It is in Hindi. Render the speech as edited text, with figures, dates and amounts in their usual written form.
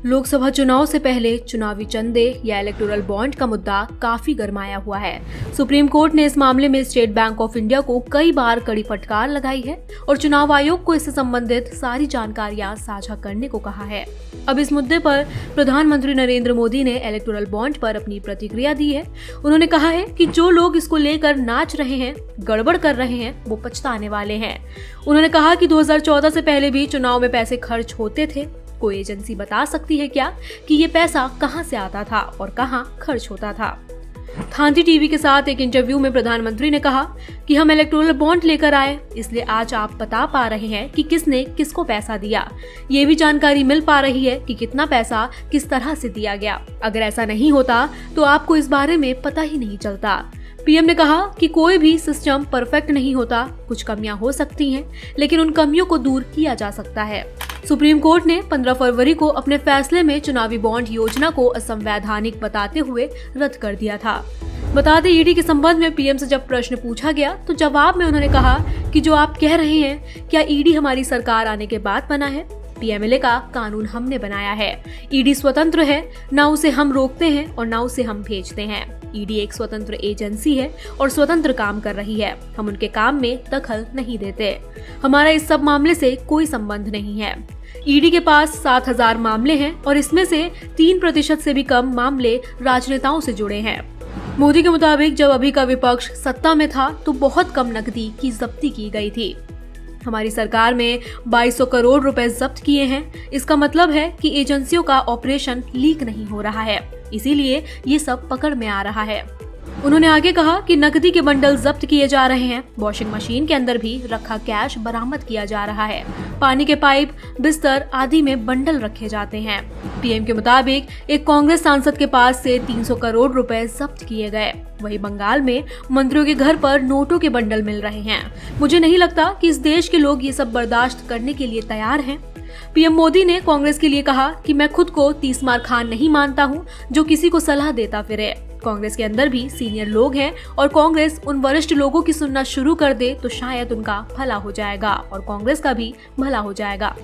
लोकसभा चुनाव से पहले चुनावी चंदे या इलेक्टोरल बॉन्ड का मुद्दा काफी गरमाया हुआ है। सुप्रीम कोर्ट ने इस मामले में स्टेट बैंक ऑफ इंडिया को कई बार कड़ी फटकार लगाई है और चुनाव आयोग को इससे संबंधित सारी जानकारियां साझा करने को कहा है। अब इस मुद्दे पर प्रधानमंत्री नरेंद्र मोदी ने इलेक्टोरल बॉन्ड पर अपनी प्रतिक्रिया दी है। उन्होंने कहा है कि जो लोग इसको लेकर नाच रहे हैं, गड़बड़ कर रहे हैं, वो पछताने वाले हैं। उन्होंने कहा कि 2014 से पहले भी चुनाव में पैसे खर्च होते थे। कोई एजेंसी बता सकती है क्या कि ये पैसा कहां से आता था और कहां खर्च होता था? थांती टीवी के साथ एक इंटरव्यू में प्रधानमंत्री ने कहा कि हम इलेक्टोरल बॉन्ड लेकर आए, इसलिए आज आप बता पा रहे हैं कि किसने किसको पैसा दिया। ये भी जानकारी मिल पा रही है कि कितना पैसा किस तरह से दिया गया। अगर ऐसा नहीं होता तो आपको इस बारे में पता ही नहीं चलता। पीएम ने कहा कि कोई भी सिस्टम परफेक्ट नहीं होता, कुछ कमियां हो सकती हैं, लेकिन उन कमियों को दूर किया जा सकता है। सुप्रीम कोर्ट ने 15 फरवरी को अपने फैसले में चुनावी बॉन्ड योजना को असंवैधानिक बताते हुए रद्द कर दिया था। बता दें, ईडी के संबंध में पीएम से जब प्रश्न पूछा गया तो जवाब में उन्होंने कहा कि जो आप कह रहे हैं, क्या ईडी हमारी सरकार आने के बाद बना है? पीएमएलए का कानून हमने बनाया है। ईडी स्वतंत्र है, ना उसे हम रोकते हैं और ना उसे हम भेजते हैं। ईडी एक स्वतंत्र एजेंसी है और स्वतंत्र काम कर रही है। हम उनके काम में दखल नहीं देते। हमारा इस सब मामले से कोई संबंध नहीं है। ईडी के पास 7,000 मामले हैं और इसमें से 3% से भी कम मामले राजनेताओं से जुड़े हैं। मोदी के मुताबिक जब अभी का विपक्ष सत्ता में था तो बहुत कम नकदी की जब्ती की गई थी। हमारी सरकार में 2200 करोड़ रुपए जब्त किए हैं। इसका मतलब है कि एजेंसियों का ऑपरेशन लीक नहीं हो रहा है, इसीलिए ये सब पकड़ में आ रहा है। उन्होंने आगे कहा कि नकदी के बंडल जब्त किए जा रहे हैं, वॉशिंग मशीन के अंदर भी रखा कैश बरामद किया जा रहा है, पानी के पाइप, बिस्तर आदि में बंडल रखे जाते हैं। पीएम के मुताबिक एक कांग्रेस सांसद के पास से 300 करोड़ रुपए जब्त किए गए। वहीं बंगाल में मंत्रियों के घर पर नोटों के बंडल मिल रहे हैं। मुझे नहीं लगता कि इस देश के लोग ये सब बर्दाश्त करने के लिए तैयार हैं। पीएम मोदी ने कांग्रेस के लिए कहा कि मैं खुद को तीसमार खान नहीं मानता हूं जो किसी को सलाह देता फिरे। कांग्रेस के अंदर भी सीनियर लोग हैं और कांग्रेस उन वरिष्ठ लोगों की सुनना शुरू कर दे तो शायद उनका भला हो जाएगा और कांग्रेस का भी भला हो जाएगा।